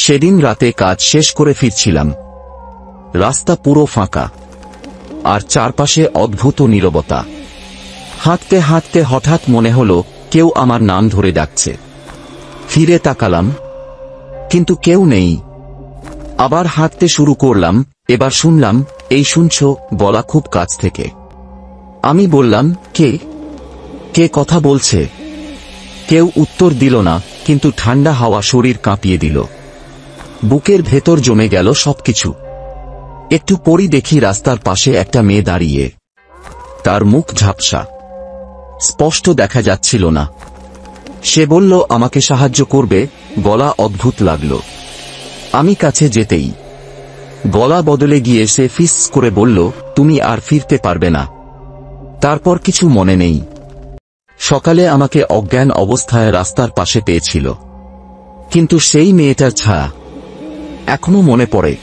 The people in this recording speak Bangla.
সেদিন রাতে কাজ শেষ করে ফিরছিলাম। রাস্তা পুরো ফাঁকা, আর চারপাশে অদ্ভুত নীরবতা। হাঁটতে হাঁটতে হঠাৎ মনে হলো কেউ আমার নাম ধরে ডাকছে। ফিরে তাকালাম, কিন্তু কেউ নেই। আবার হাঁটতে শুরু করলাম। এবার শুনলাম, এই শুনছো, গলা খুব কাছ থেকে। আমি বললাম, কে কে কথা বলছে? কেউ উত্তর দিল না, কিন্তু ঠান্ডা হাওয়া শরীর কাঁপিয়ে দিল। বুকের ভেতর জমে গেল সবকিছু। একটু পরই দেখি রাস্তার পাশে একটা মেয়ে দাঁড়িয়ে। তার মুখ ঝাপসা, স্পষ্ট দেখা যাচ্ছিল না। সে বলল আমাকে সাহায্য করবে। গলা অদ্ভুত লাগল। আমি কাছে যেতেই গলা বদলে গিয়ে সে ফিস করে বলল, তুমি আর ফিরতে পারবে না। তারপর কিছু মনে নেই। সকালে আমাকে অজ্ঞান অবস্থায় রাস্তার পাশে পেয়েছিল, কিন্তু সেই মেয়েটার ছায়া এখনো মনে পড়ে।